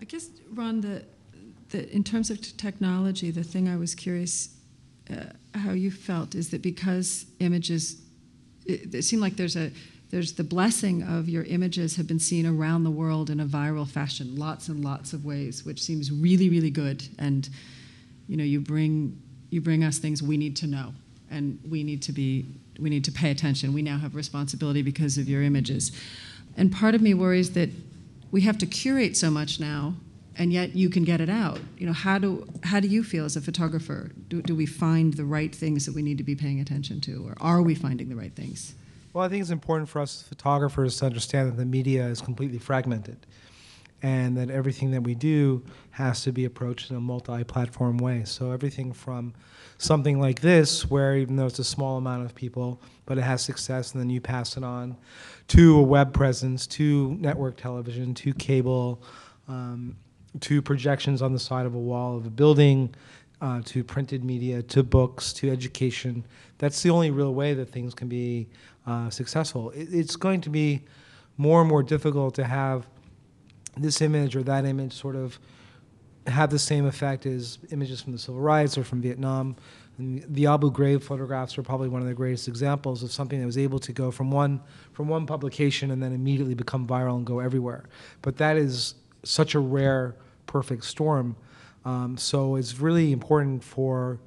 I guess, Ron, in terms of technology, the thing I was curious how you felt is that because images, it seemed like there's the blessing of your images have been seen around the world in a viral fashion, lots and lots of ways, which seems really, really good. And you bring us things we need to know, and we need to pay attention. We now have responsibility because of your images. And part of me worries that we have to curate so much now, and yet you can get it out. How do you feel as a photographer? Do we find the right things that we need to be paying attention to, or are we finding the right things? Well, I think it's important for us as photographers to understand that the media is completely fragmented, and that everything that we do has to be approached in a multi-platform way. So everything from something like this, where even though it's a small amount of people, but it has success and then you pass it on, to a web presence, to network television, to cable, to projections on the side of a wall of a building, to printed media, to books, to education. That's the only real way that things can be successful. It's going to be more and more difficult to have this image or that image sort of have the same effect as images from the civil rights or from Vietnam. And the Abu Ghraib photographs are probably one of the greatest examples of something that was able to go from one publication and then immediately become viral and go everywhere. But that is such a rare, perfect storm. So it's really important for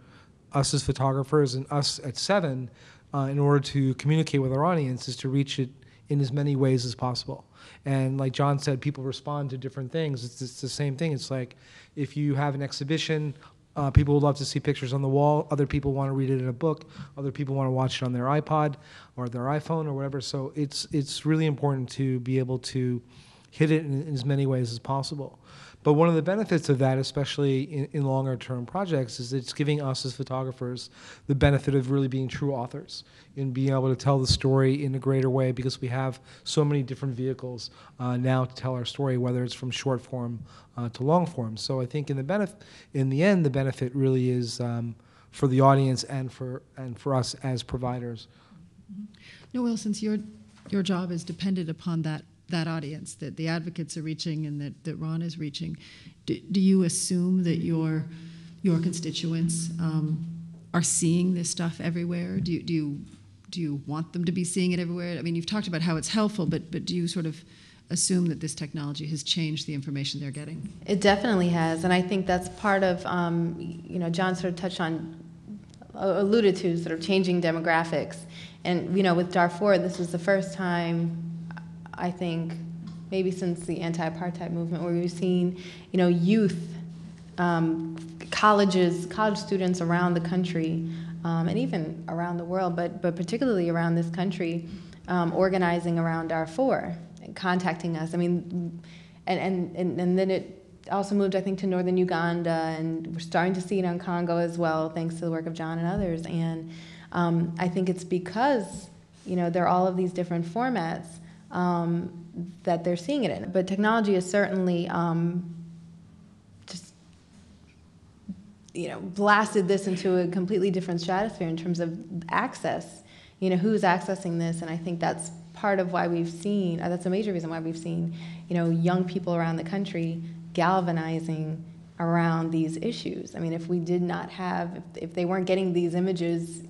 us as photographers and us at Seven, in order to communicate with our audience, is to reach it in as many ways as possible. And like John said, people respond to different things. It's the same thing. It's like if you have an exhibition, people would love to see pictures on the wall. Other people want to read it in a book. Other people want to watch it on their iPod or their iPhone or whatever. So it's really important to be able to hit it in as many ways as possible. But one of the benefits of that, especially in longer-term projects, is it's giving us as photographers the benefit of really being true authors and being able to tell the story in a greater way, because we have so many different vehicles now to tell our story, whether it's from short form to long form. So I think in the end, the benefit really is for the audience and for us as providers. Mm-hmm. Noelle, since your job is dependent upon that audience, that the advocates are reaching and that Ron is reaching, do you assume that your constituents are seeing this stuff everywhere? Do you want them to be seeing it everywhere? I mean, you've talked about how it's helpful, but do you sort of assume that this technology has changed the information they're getting? It definitely has, and I think that's part of, John sort of touched on, alluded to sort of changing demographics. And, with Darfur, this was the first time, I think, maybe since the anti-apartheid movement, where we've seen, youth, college students around the country, and even around the world, but particularly around this country, organizing around Darfur, and contacting us. I mean, and then it also moved, I think, to northern Uganda, and we're starting to see it on Congo as well, thanks to the work of John and others. And I think it's because, there are all of these different formats that they're seeing it in. But technology is certainly just, blasted this into a completely different stratosphere in terms of access. Who's accessing this, and I think that's part of why we've seen, that's a major reason why we've seen, young people around the country galvanizing around these issues. I mean, if we did not have, if they weren't getting these images,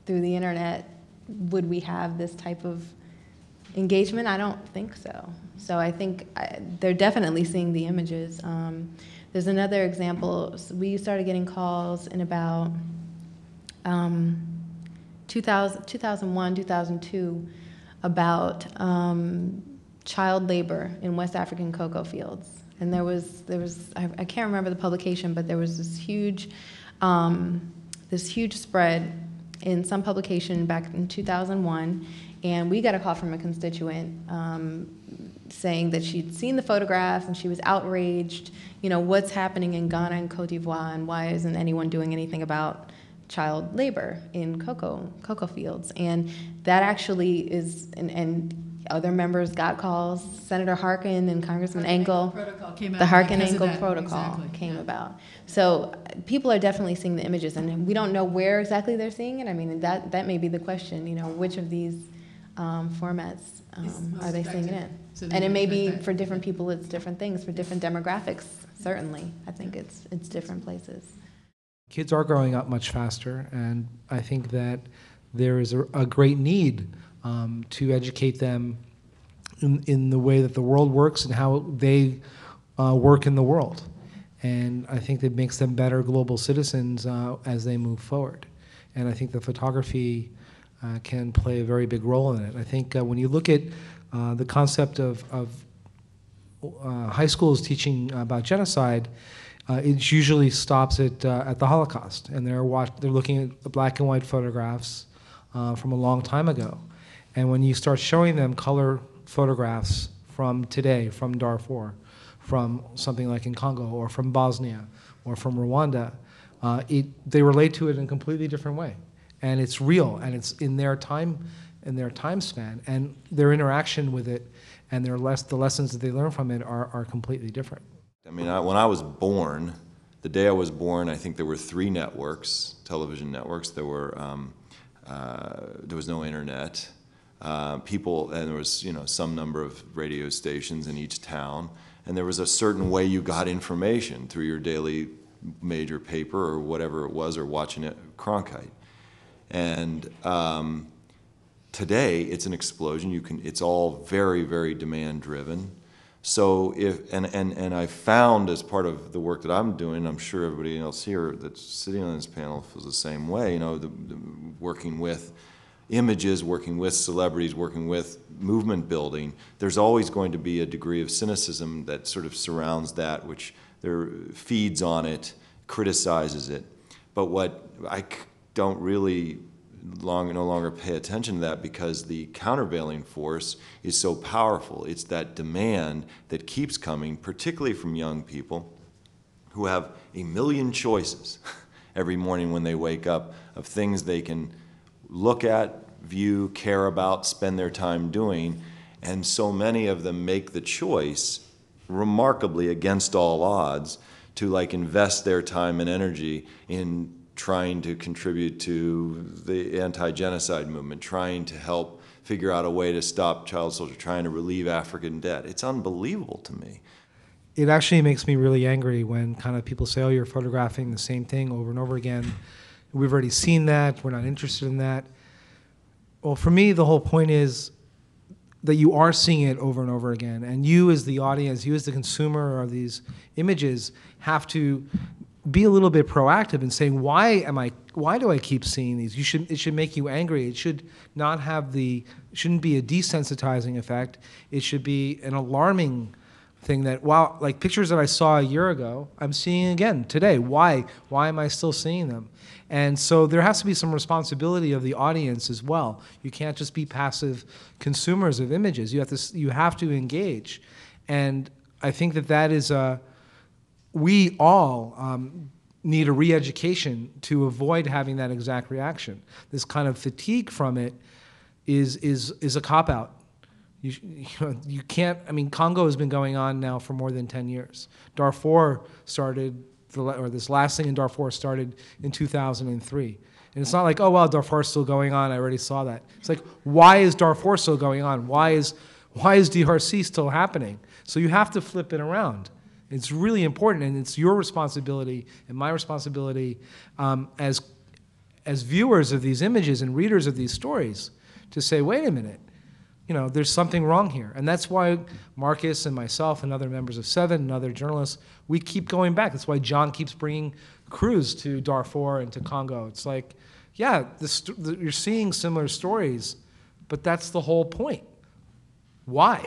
through the internet, would we have this type of engagement? I don't think so. So I think they're definitely seeing the images. There's another example. So we started getting calls in about 2001, 2002 about child labor in West African cocoa fields. And there was I can't remember the publication, but there was this huge spread in some publication back in 2001. And we got a call from a constituent saying that she'd seen the photographs and she was outraged, what's happening in Ghana and Cote d'Ivoire, and why isn't anyone doing anything about child labor in cocoa fields? And that actually is, and other members got calls. Senator Harkin and Congressman Engel, the Harkin-Engel protocol came about. So people are definitely seeing the images, and we don't know where exactly they're seeing it. I mean, that may be the question, which of these formats are they seeing it in? So And it may be, for different people, it's different things. For different demographics, certainly. I think it's different places. Kids are growing up much faster, and I think that there is a great need to educate them in the way that the world works and how they work in the world. And I think that makes them better global citizens as they move forward. And I think the photography can play a very big role in it. I think when you look at the concept of high schools teaching about genocide, it usually stops at the Holocaust, and they're looking at the black and white photographs from a long time ago. And when you start showing them color photographs from today, from Darfur, from something like in Congo, or from Bosnia, or from Rwanda, they relate to it in a completely different way. And it's real, and it's in their time span, and their interaction with it, and the lessons that they learn from it are completely different. I mean, when I was born, the day I was born, I think there were 3 networks, television networks. There was no internet. And there was some number of radio stations in each town, and there was a certain way you got information through your daily major paper or whatever it was, or watching it Cronkite. And today it's an explosion. It's all very, very demand driven. So and I found, as part of the work that I'm doing, I'm sure everybody else here that's sitting on this panel feels the same way, working with images, working with celebrities, working with movement building, there's always going to be a degree of cynicism that sort of surrounds that, which there feeds on it, criticizes it. But what I don't really no longer pay attention to that, because the countervailing force is so powerful. It's that demand that keeps coming, particularly from young people who have a million choices every morning when they wake up of things they can look at, view, care about, spend their time doing, and so many of them make the choice, remarkably against all odds, to invest their time and energy in trying to contribute to the anti-genocide movement, trying to help figure out a way to stop child soldiers, trying to relieve African debt. It's unbelievable to me. It actually makes me really angry when kind of people say, oh, you're photographing the same thing over and over again. We've already seen that. We're not interested in that. Well, for me, the whole point is that you are seeing it over and over again. And you as the audience, you as the consumer of these images, have to be a little bit proactive in saying, why do I keep seeing these? It should make you angry. It should not have shouldn't be a desensitizing effect. It should be an alarming thing that, wow, like pictures that I saw a year ago, I'm seeing again today. Why am I still seeing them? And so there has to be some responsibility of the audience as well. You can't just be passive consumers of images. You have to engage. And I think that is we all need a re-education to avoid having that exact reaction. This kind of fatigue from it is a cop-out. You can't, I mean, Congo has been going on now for more than 10 years. Darfur started, this last thing in Darfur started in 2003. And it's not like, oh, well, Darfur's still going on, I already saw that. It's like, why is Darfur still going on? Why is DRC still happening? So you have to flip it around. It's really important, and it's your responsibility and my responsibility as viewers of these images and readers of these stories to say, wait a minute, there's something wrong here. And that's why Marcus and myself and other members of Seven and other journalists, we keep going back. That's why John keeps bringing crews to Darfur and to Congo. It's like, yeah, you're seeing similar stories, but that's the whole point. Why?